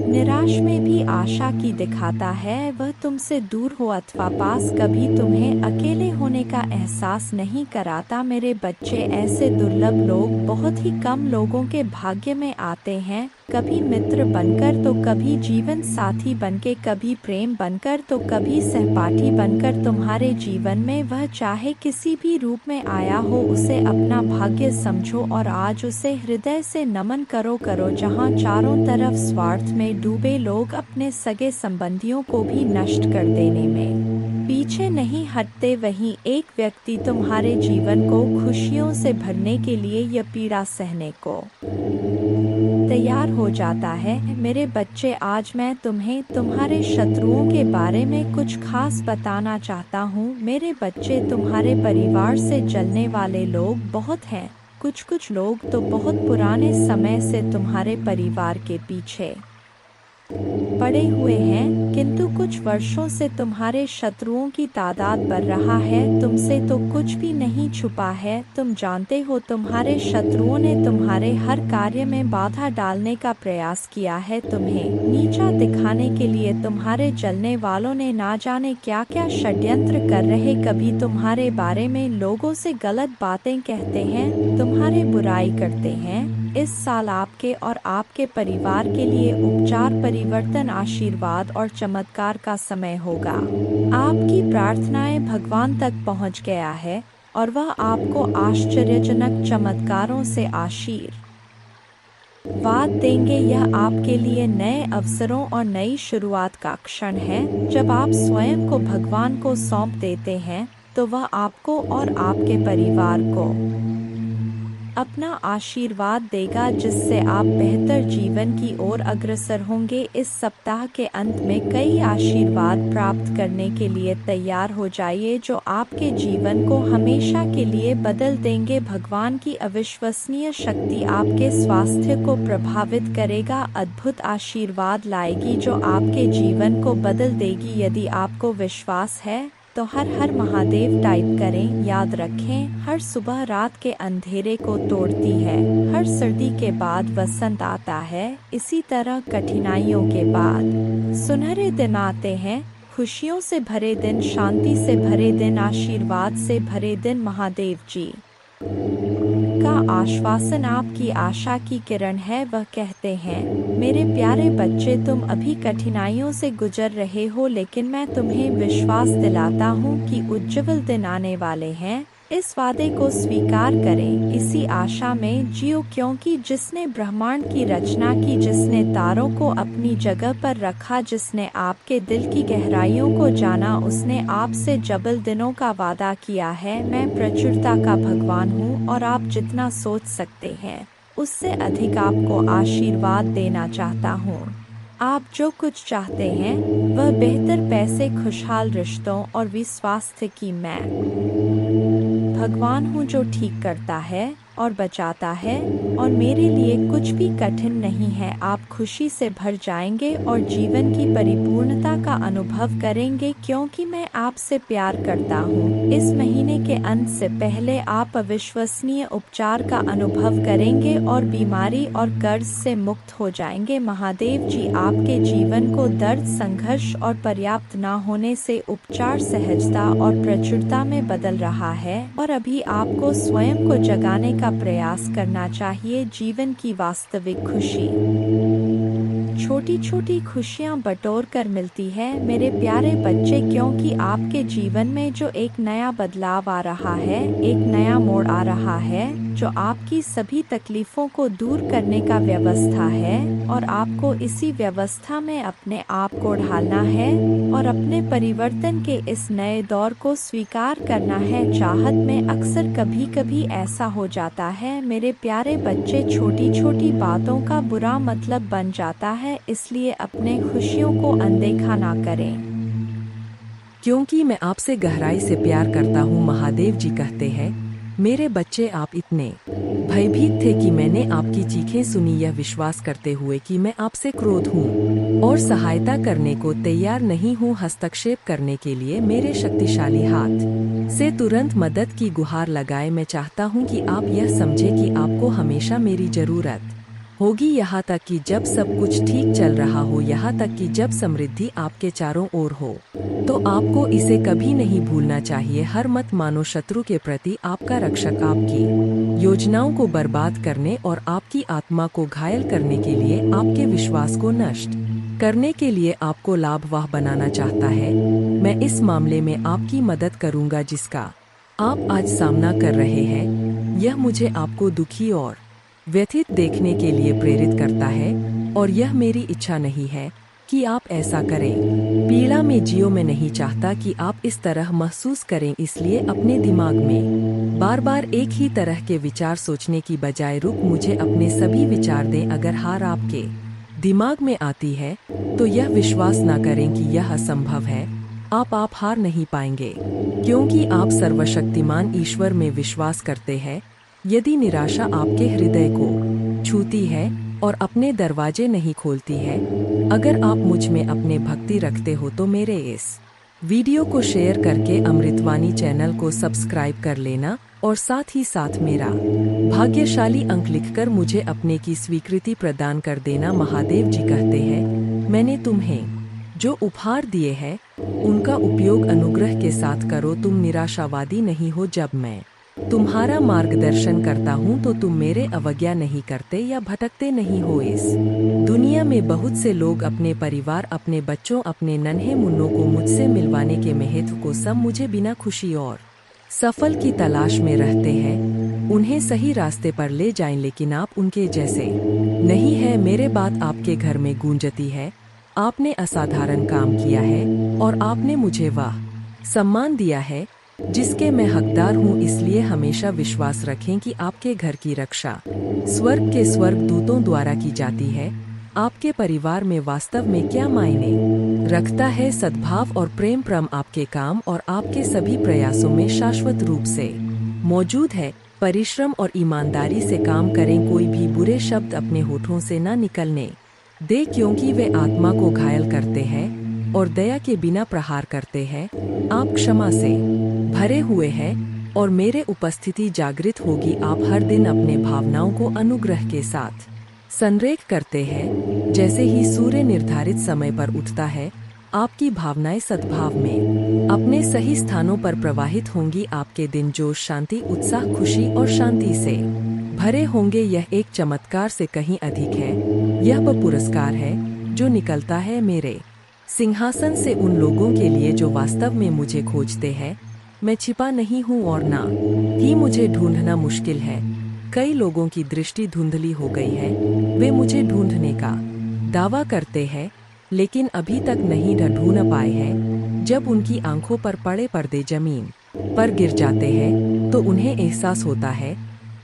निराश में भी आशा की दिखाता है। वह तुमसे दूर हो अथवा पास, कभी तुम्हें अकेले होने का एहसास नहीं कराता। मेरे बच्चे, ऐसे दुर्लभ लोग बहुत ही कम लोगों के भाग्य में आते हैं, कभी मित्र बनकर तो कभी जीवन साथी बनके, कभी प्रेम बनकर तो कभी सहपाठी बनकर। तुम्हारे जीवन में वह चाहे किसी भी रूप में आया हो, उसे अपना भाग्य समझो और आज उसे हृदय से नमन करो। जहाँ चारों तरफ स्वार्थ में डूबे लोग अपने सगे संबंधियों को भी नष्ट कर देने में पीछे नहीं हटते, वहीं एक व्यक्ति तुम्हारे जीवन को खुशियों से भरने के लिए यह पीड़ा सहने को तैयार हो जाता है। मेरे बच्चे, आज मैं तुम्हें तुम्हारे शत्रुओं के बारे में कुछ खास बताना चाहता हूँ। मेरे बच्चे, तुम्हारे परिवार से जलने वाले लोग बहुत हैं। कुछ लोग तो बहुत पुराने समय से तुम्हारे परिवार के पीछे पड़े हुए हैं, किंतु कुछ वर्षों से तुम्हारे शत्रुओं की तादाद बढ़ रहा है। तुमसे तो कुछ भी नहीं छुपा है, तुम जानते हो तुम्हारे शत्रुओं ने तुम्हारे हर कार्य में बाधा डालने का प्रयास किया है, तुम्हें नीचा दिखाने के लिए तुम्हारे जलने वालों ने ना जाने क्या क्या षड्यंत्र कर रहे। कभी तुम्हारे बारे में लोगों से गलत बातें कहते हैं, तुम्हारे बुराई करते हैं, इस साल आपके और आपके परिवार के लिए उपचार, परिवर्तन, आशीर्वाद और चमत्कार का समय होगा। आपकी प्रार्थनाएं भगवान तक पहुंच गया है और वह आपको आश्चर्यजनक चमत्कारों से आशीर्वाद देंगे। यह आपके लिए नए अवसरों और नई शुरुआत का क्षण है। जब आप स्वयं को भगवान को सौंप देते हैं तो वह आपको और आपके परिवार को अपना आशीर्वाद देगा, जिससे आप बेहतर जीवन की ओर अग्रसर होंगे। इस सप्ताह के अंत में कई आशीर्वाद प्राप्त करने के लिए तैयार हो जाइए, जो आपके जीवन को हमेशा के लिए बदल देंगे। भगवान की अविश्वसनीय शक्ति आपके स्वास्थ्य को प्रभावित करेगा, अद्भुत आशीर्वाद लाएगी जो आपके जीवन को बदल देगी। यदि आपको विश्वास है तो हर हर महादेव टाइप करें। याद रखें, हर सुबह रात के अंधेरे को तोड़ती है, हर सर्दी के बाद वसंत आता है, इसी तरह कठिनाइयों के बाद सुनहरे दिन आते हैं। खुशियों से भरे दिन, शांति से भरे दिन, आशीर्वाद से भरे दिन। महादेव जी का आश्वासन आपकी आशा की किरण है। वह कहते हैं, मेरे प्यारे बच्चे, तुम अभी कठिनाइयों से गुजर रहे हो, लेकिन मैं तुम्हें विश्वास दिलाता हूँ कि उज्जवल दिन आने वाले हैं। इस वादे को स्वीकार करें, इसी आशा में जियो, क्योंकि जिसने ब्रह्मांड की रचना की, जिसने तारों को अपनी जगह पर रखा, जिसने आपके दिल की गहराइयों को जाना, उसने आपसे जबल दिनों का वादा किया है। मैं प्रचुरता का भगवान हूँ और आप जितना सोच सकते हैं उससे अधिक आपको आशीर्वाद देना चाहता हूँ। आप जो कुछ चाहते हैं वह बेहतर पैसे, खुशहाल रिश्तों और स्वास्थ्य की मैं भगवान हूँ जो ठीक करता है और बचाता है, और मेरे लिए कुछ भी कठिन नहीं है। आप खुशी से भर जाएंगे और जीवन की परिपूर्णता का अनुभव करेंगे, क्योंकि मैं आपसे प्यार करता हूँ। इस महीने के अंत से पहले आप अविश्वसनीय उपचार का अनुभव करेंगे और बीमारी और कर्ज से मुक्त हो जाएंगे। महादेव जी आपके जीवन को दर्द, संघर्ष और पर्याप्त न होने से उपचार, सहजता और प्रचुरता में बदल रहा है, और अभी आपको स्वयं को जगाने का प्रयास करना चाहिए। जीवन की वास्तविक खुशी छोटी छोटी खुशियां बटोर कर मिलती है, मेरे प्यारे बच्चे, क्योंकि आपके जीवन में जो एक नया बदलाव आ रहा है, एक नया मोड़ आ रहा है, जो आपकी सभी तकलीफों को दूर करने का व्यवस्था है, और आपको इसी व्यवस्था में अपने आप को ढालना है और अपने परिवर्तन के इस नए दौर को स्वीकार करना है। चाहत में अक्सर कभी कभी ऐसा हो जाता है मेरे प्यारे बच्चे, छोटी छोटी बातों का बुरा मतलब बन जाता है, इसलिए अपने खुशियों को अनदेखा ना करें। क्योंकि मैं आपसे गहराई से प्यार करता हूँ, महादेव जी कहते हैं, मेरे बच्चे, आप इतने भयभीत थे कि मैंने आपकी चीखें सुनी, यह विश्वास करते हुए कि मैं आपसे क्रोध हूँ और सहायता करने को तैयार नहीं हूँ। हस्तक्षेप करने के लिए मेरे शक्तिशाली हाथ से तुरंत मदद की गुहार लगाए। मैं चाहता हूँ कि आप यह समझें कि आपको हमेशा मेरी जरूरत होगी, यहाँ तक कि जब सब कुछ ठीक चल रहा हो, यहाँ तक कि जब समृद्धि आपके चारों ओर हो। तो आपको इसे कभी नहीं भूलना चाहिए। हर मत मानो शत्रु के प्रति आपका रक्षक आपकी योजनाओं को बर्बाद करने और आपकी आत्मा को घायल करने के लिए, आपके विश्वास को नष्ट करने के लिए आपको लाभवाह बनाना चाहता है। मैं इस मामले में आपकी मदद करूंगा जिसका आप आज सामना कर रहे हैं। यह मुझे आपको दुखी और व्यथित देखने के लिए प्रेरित करता है, और यह मेरी इच्छा नहीं है कि आप ऐसा करें। पीड़ा में जियो, मैं नहीं चाहता कि आप इस तरह महसूस करें, इसलिए अपने दिमाग में बार बार एक ही तरह के विचार सोचने की बजाय मुझे अपने सभी विचार दें। अगर हार आपके दिमाग में आती है तो यह विश्वास ना करें कि यह असंभव है। आप हार नहीं पाएंगे, क्योंकि आप सर्वशक्तिमान ईश्वर में विश्वास करते हैं। यदि निराशा आपके हृदय को छूती है और अपने दरवाजे नहीं खोलती है, अगर आप मुझ में अपने भक्ति रखते हो, तो मेरे इस वीडियो को शेयर करके अमृतवाणी चैनल को सब्सक्राइब कर लेना, और साथ ही साथ मेरा भाग्यशाली अंक लिखकर मुझे अपने की स्वीकृति प्रदान कर देना। महादेव जी कहते हैं, मैंने तुम्हें जो उपहार दिए हैं उनका उपयोग अनुग्रह के साथ करो। तुम निराशावादी नहीं हो। जब मैं तुम्हारा मार्गदर्शन करता हूँ तो तुम मेरे अवज्ञा नहीं करते या भटकते नहीं हो। इस दुनिया में बहुत से लोग अपने परिवार, अपने बच्चों, अपने नन्हे मुन्नों को मुझसे मिलवाने के महत्व को सब मुझे बिना खुशी और सफल की तलाश में रहते हैं। उन्हें सही रास्ते पर ले जाएं, लेकिन आप उनके जैसे नहीं है। मेरे बात आपके घर में गूंजती है। आपने असाधारण काम किया है और आपने मुझे वह सम्मान दिया है जिसके मैं हकदार हूँ। इसलिए हमेशा विश्वास रखें कि आपके घर की रक्षा स्वर्ग के स्वर्गदूतों द्वारा की जाती है। आपके परिवार में वास्तव में क्या मायने रखता है? सद्भाव और प्रेम परम आपके काम और आपके सभी प्रयासों में शाश्वत रूप से मौजूद है। परिश्रम और ईमानदारी से काम करें, कोई भी बुरे शब्द अपने होठों से न निकलने दे, क्योंकि वे आत्मा को घायल करते हैं और दया के बिना प्रहार करते हैं। आप क्षमा से भरे हुए हैं और मेरे उपस्थिति जागृत होगी। आप हर दिन अपने भावनाओं को अनुग्रह के साथ संरेख करते हैं। जैसे ही सूर्य निर्धारित समय पर उठता है, आपकी भावनाएं सद्भाव में अपने सही स्थानों पर प्रवाहित होंगी। आपके दिन जोश, शांति, उत्साह, खुशी और शांति से भरे होंगे। यह एक चमत्कार से कहीं अधिक है। यह वह पुरस्कार है जो निकलता है मेरे सिंहासन से उन लोगों के लिए जो वास्तव में मुझे खोजते हैं। मैं छिपा नहीं हूँ और ना ही मुझे ढूंढना मुश्किल है। कई लोगों की दृष्टि धुंधली हो गई है। वे मुझे ढूंढने का दावा करते हैं, लेकिन अभी तक नहीं ढूंढ पाए हैं। जब उनकी आंखों पर पड़े पर्दे जमीन पर गिर जाते हैं तो उन्हें एहसास होता है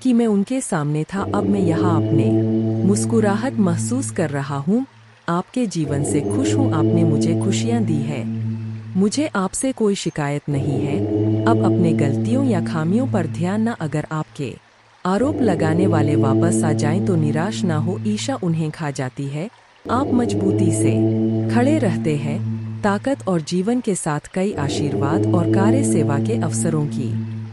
कि मैं उनके सामने था। अब मैं यहाँ अपने मुस्कुराहट महसूस कर रहा हूँ। आपके जीवन से खुश हूँ। आपने मुझे खुशियाँ दी है। मुझे आपसे कोई शिकायत नहीं है। अब अपने गलतियों या खामियों पर ध्यान न। अगर आपके आरोप लगाने वाले वापस आ जाएं तो निराश ना हो। ईर्ष्या उन्हें खा जाती है। आप मजबूती से खड़े रहते हैं। ताकत और जीवन के साथ कई आशीर्वाद और कार्य सेवा के अवसरों की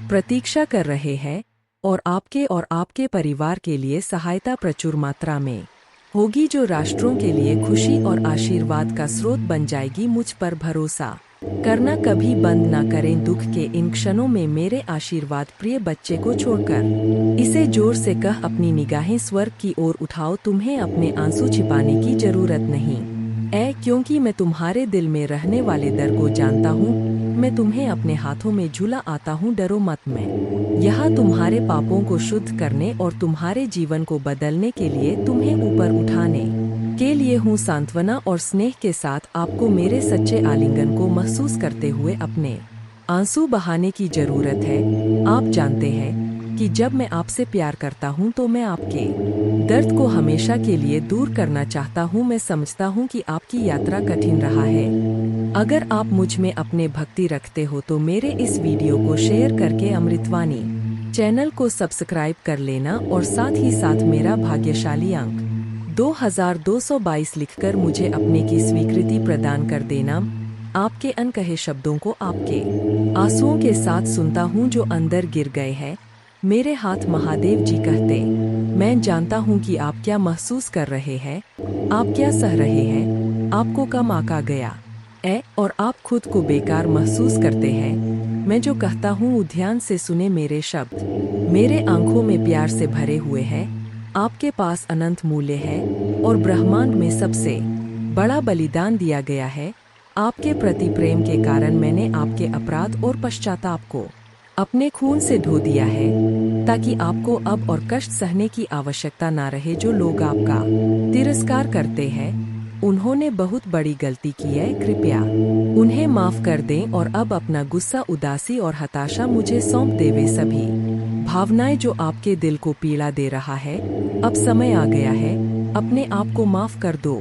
प्रतीक्षा कर रहे हैं और आपके परिवार के लिए सहायता प्रचुर मात्रा में होगी, जो राष्ट्रों के लिए खुशी और आशीर्वाद का स्रोत बन जाएगी। मुझ पर भरोसा करना कभी बंद ना करें। दुख के इन क्षणों में मेरे आशीर्वाद प्रिय बच्चे को छोड़कर इसे जोर से कह, अपनी निगाहें स्वर्ग की ओर उठाओ। तुम्हें अपने आंसू छिपाने की जरूरत नहीं है, क्योंकि मैं तुम्हारे दिल में रहने वाले डर को जानता हूँ। मैं तुम्हें अपने हाथों में झूला आता हूँ। डरो मत, मैं यहाँ तुम्हारे पापों को शुद्ध करने और तुम्हारे जीवन को बदलने के लिए तुम्हें ऊपर उठाने के लिए हूँ। सांत्वना और स्नेह के साथ आपको मेरे सच्चे आलिंगन को महसूस करते हुए अपने आंसू बहाने की जरूरत है। आप जानते हैं कि जब मैं आपसे प्यार करता हूँ तो मैं आपके दर्द को हमेशा के लिए दूर करना चाहता हूँ। मैं समझता हूँ कि आपकी यात्रा कठिन रहा है। अगर आप मुझ में अपने भक्ति रखते हो तो मेरे इस वीडियो को शेयर करके अमृतवाणी चैनल को सब्सक्राइब कर लेना और साथ ही साथ मेरा भाग्यशाली अंक 2222 लिखकर मुझे अपने की स्वीकृति प्रदान कर देना। आपके अनकहे शब्दों को आपके आंसुओं के साथ सुनता हूँ जो अंदर गिर गए हैं। मेरे हाथ महादेव जी कहते, मैं जानता हूँ कि आप क्या महसूस कर रहे हैं, आप क्या सह रहे हैं। आपको कम आका गया और आप खुद को बेकार महसूस करते हैं। मैं जो कहता हूँ ध्यान से सुने। मेरे शब्द मेरे आंखों में प्यार से भरे हुए हैं। आपके पास अनंत मूल्य है और ब्रह्मांड में सबसे बड़ा बलिदान दिया गया है। आपके प्रति प्रेम के कारण मैंने आपके अपराध और पश्चाताप को अपने खून से धो दिया है, ताकि आपको अब और कष्ट सहने की आवश्यकता ना रहे। जो लोग आपका तिरस्कार करते हैं उन्होंने बहुत बड़ी गलती की है। कृपया उन्हें माफ कर दें और अब अपना गुस्सा, उदासी और हताशा मुझे सौंप दे। वे सभी भावनाएं जो आपके दिल को पीड़ा दे रहा है, अब समय आ गया है। अपने आप को माफ कर दो।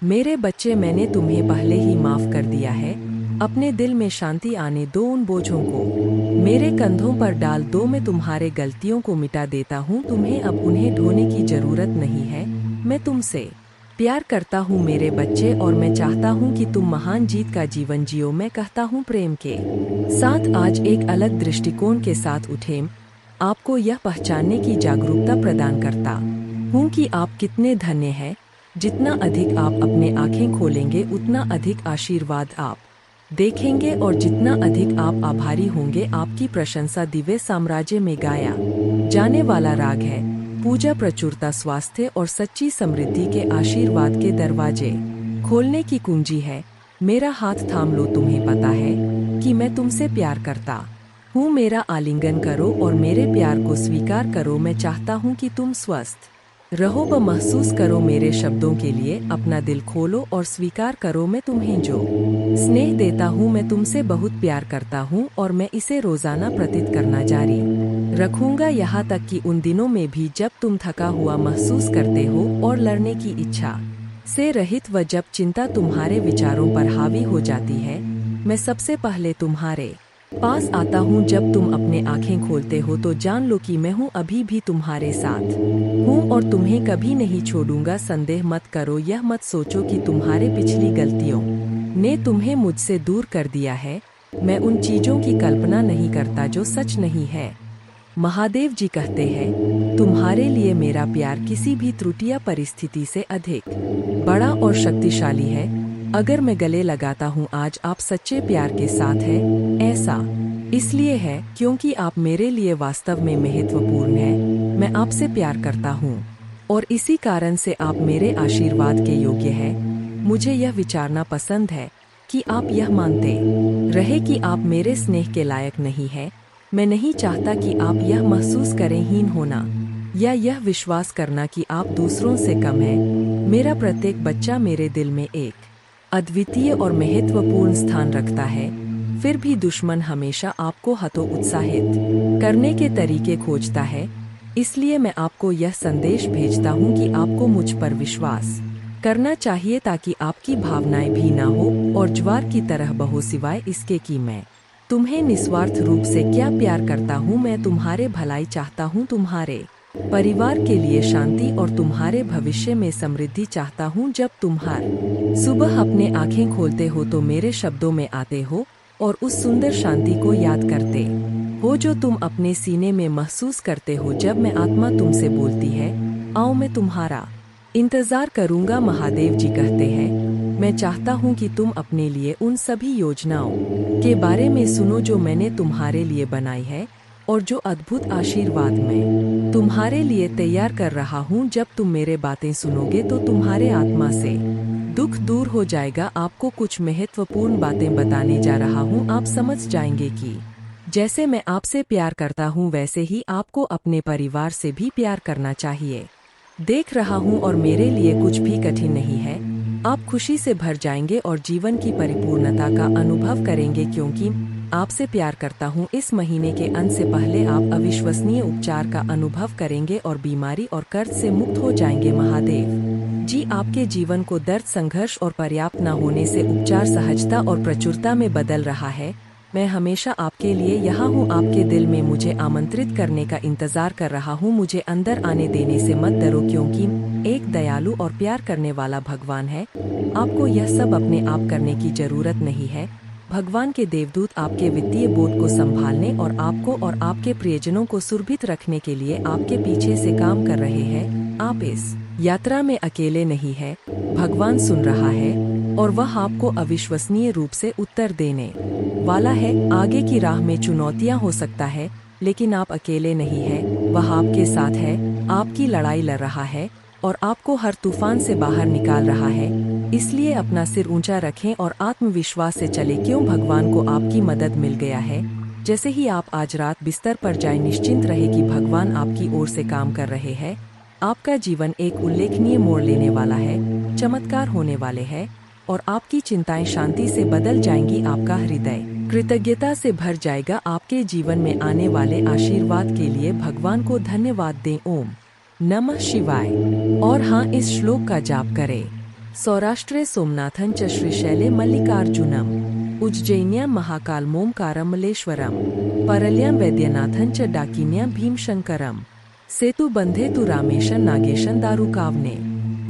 मेरे बच्चे, मैंने तुम्हें पहले ही माफ कर दिया है। अपने दिल में शांति आने दो। उन बोझों को मेरे कंधों पर डाल दो। मैं तुम्हारे गलतियों को मिटा देता हूँ। तुम्हें अब उन्हें ढोने की जरूरत नहीं है। मैं तुमसे प्यार करता हूँ मेरे बच्चे, और मैं चाहता हूँ कि तुम महान जीत का जीवन जियो। मैं कहता हूँ प्रेम के साथ आज एक अलग दृष्टिकोण के साथ उठें। आपको यह पहचानने की जागरूकता प्रदान करता हूँ कि आप कितने धन्य हैं। जितना अधिक आप अपने आंखें खोलेंगे उतना अधिक आशीर्वाद आप देखेंगे और जितना अधिक आप आभारी होंगे आपकी प्रशंसा दिव्य साम्राज्य में गाया जाने वाला राग है। पूजा प्रचुरता, स्वास्थ्य और सच्ची समृद्धि के आशीर्वाद के दरवाजे खोलने की कुंजी है। मेरा हाथ थाम लो, तुम्हें पता है कि मैं तुमसे प्यार करता हूँ। मेरा आलिंगन करो और मेरे प्यार को स्वीकार करो। मैं चाहता हूँ कि तुम स्वस्थ रहो। व महसूस करो मेरे शब्दों के लिए अपना दिल खोलो और स्वीकार करो मैं तुम्हें जो स्नेह देता हूँ। मैं तुमसे बहुत प्यार करता हूँ और मैं इसे रोजाना प्रतीत करना जारी रखूंगा, यहाँ तक कि उन दिनों में भी जब तुम थका हुआ महसूस करते हो और लड़ने की इच्छा से रहित, व जब चिंता तुम्हारे विचारों पर हावी हो जाती है। मैं सबसे पहले तुम्हारे पास आता हूँ। जब तुम अपने आंखें खोलते हो तो जान लो कि मैं हूँ, अभी भी तुम्हारे साथ हूँ और तुम्हें कभी नहीं छोड़ूंगा। संदेह मत करो, यह मत सोचो कि तुम्हारे पिछली गलतियों ने तुम्हें मुझसे दूर कर दिया है। मैं उन चीजों की कल्पना नहीं करता जो सच नहीं है। महादेव जी कहते हैं, तुम्हारे लिए मेरा प्यार किसी भी त्रुटि या परिस्थिति से अधिक बड़ा और शक्तिशाली है। अगर मैं गले लगाता हूँ आज, आप सच्चे प्यार के साथ हैं। ऐसा इसलिए है क्योंकि आप मेरे लिए वास्तव में महत्वपूर्ण हैं। मैं आपसे प्यार करता हूँ और इसी कारण से आप मेरे आशीर्वाद के योग्य हैं। मुझे यह विचारना पसंद है कि आप यह मानते रहे कि आप मेरे स्नेह के लायक नहीं हैं। मैं नहीं चाहता कि आप यह महसूस करें हीन होना या यह विश्वास करना कि आप दूसरों से कम हैं। मेरा प्रत्येक बच्चा मेरे दिल में एक अद्वितीय और महत्वपूर्ण स्थान रखता है। फिर भी दुश्मन हमेशा आपको हतोत्साहित करने के तरीके खोजता है। इसलिए मैं आपको यह संदेश भेजता हूँ कि आपको मुझ पर विश्वास करना चाहिए ताकि आपकी भावनाएं भी ना हो और ज्वार की तरह बहो, सिवाय इसके कि मैं तुम्हें निस्वार्थ रूप से क्या प्यार करता हूँ। मैं तुम्हारे भलाई चाहता हूँ, तुम्हारे परिवार के लिए शांति और तुम्हारे भविष्य में समृद्धि चाहता हूँ। जब तुम हर सुबह अपने आंखें खोलते हो तो मेरे शब्दों में आते हो और उस सुंदर शांति को याद करते हो जो तुम अपने सीने में महसूस करते हो जब मैं आत्मा तुमसे बोलती है, आओ मैं तुम्हारा इंतजार करूंगा। महादेव जी कहते हैं, मैं चाहता हूँ कि तुम अपने लिए उन सभी योजनाओं के बारे में सुनो जो मैंने तुम्हारे लिए बनाई है और जो अद्भुत आशीर्वाद मैं तुम्हारे लिए तैयार कर रहा हूँ। जब तुम मेरे बातें सुनोगे तो तुम्हारे आत्मा से दुख दूर हो जाएगा। आपको कुछ महत्वपूर्ण बातें बताने जा रहा हूँ। आप समझ जाएंगे कि जैसे मैं आपसे प्यार करता हूँ वैसे ही आपको अपने परिवार से भी प्यार करना चाहिए। देख रहा हूँ और मेरे लिए कुछ भी कठिन नहीं है। आप खुशी से भर जाएंगे और जीवन की परिपूर्णता का अनुभव करेंगे क्योंकि आपसे प्यार करता हूँ। इस महीने के अंत से पहले आप अविश्वसनीय उपचार का अनुभव करेंगे और बीमारी और कर्ज से मुक्त हो जाएंगे। महादेव जी आपके जीवन को दर्द, संघर्ष और पर्याप्त न होने से उपचार सहजता और प्रचुरता में बदल रहा है। मैं हमेशा आपके लिए यहाँ हूँ। आपके दिल में मुझे आमंत्रित करने का इंतजार कर रहा हूँ। मुझे अंदर आने देने से मत डरो क्योंकि एक दयालु और प्यार करने वाला भगवान है। आपको यह सब अपने आप करने की जरूरत नहीं है। भगवान के देवदूत आपके वित्तीय बोझ को संभालने और आपको और आपके प्रियजनों को सुरक्षित रखने के लिए आपके पीछे से काम कर रहे हैं। आप इस यात्रा में अकेले नहीं हैं। भगवान सुन रहा है और वह आपको अविश्वसनीय रूप से उत्तर देने वाला है। आगे की राह में चुनौतियां हो सकता है लेकिन आप अकेले नहीं हैं। वह आपके साथ है, आपकी लड़ाई लड़ रहा है और आपको हर तूफान से बाहर निकाल रहा है। इसलिए अपना सिर ऊंचा रखें और आत्मविश्वास से चले क्यों भगवान को आपकी मदद मिल गया है। जैसे ही आप आज रात बिस्तर पर जाएं, निश्चिंत रहे कि भगवान आपकी ओर से काम कर रहे हैं। आपका जीवन एक उल्लेखनीय मोड़ लेने वाला है, चमत्कार होने वाले हैं और आपकी चिंताएं शांति से बदल जाएंगी। आपका हृदय कृतज्ञता से भर जाएगा। आपके जीवन में आने वाले आशीर्वाद के लिए भगवान को धन्यवाद दें। ओम नमः शिवाय। और हाँ, इस श्लोक का जाप करें। सौराष्ट्रे सोमनाथं च श्रीशैले मल्लिकार्जुनम उज्जैन्यां महाकालमोमकारं मल्लेश्वरम परल्यां वैद्यनाथं च डाकिन्यां भीमशंकरम सेतुबंधे तु रामेशं नागेशं दारुकावने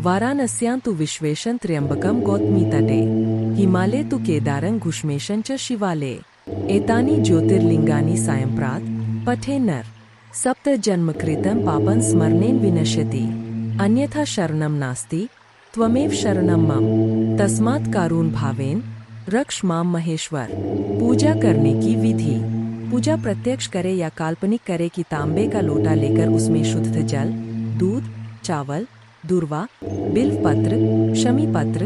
वाराणस्यां तु विश्वेशं त्र्यंबकं गौतमीतटे हिमालये तु केदारं घुष्मेशं च शिवालये एतानि ज्योतिर्लिंगानि सायंप्रात पठे नर सप्त जन्मकृतं पापं स्मरणेन विनश्यति अन्यथा शरणं नास्ति त्वमेव शरणं मम तस्मात् कारुण्य भावेन रक्ष माम महेश्वर। पूजा करने की विधि। पूजा प्रत्यक्ष करे या काल्पनिक करे कि तांबे का लोटा लेकर उसमें शुद्ध जल, दूध, चावल, दूर्वा, बिल्व पत्र, शमी पत्र,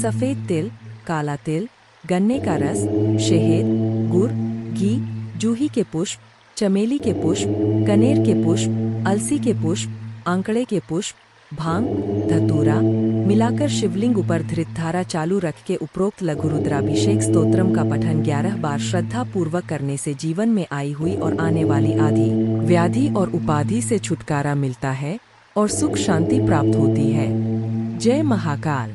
सफेद तिल, काला तिल, गन्ने का रस, शहद, गुड़, घी, जूही के पुष्प, चमेली के पुष्प, कनेर के पुष्प, अलसी के पुष्प, आंकड़े के पुष्प, भांग, धतूरा मिलाकर शिवलिंग ऊपर धृतधारा चालू रख के उपरोक्त लघु रुद्राभिषेक स्तोत्रम का पठन 11 बार श्रद्धा पूर्वक करने से जीवन में आई हुई और आने वाली आदि व्याधि और उपाधि से छुटकारा मिलता है और सुख शांति प्राप्त होती है। जय महाकाल।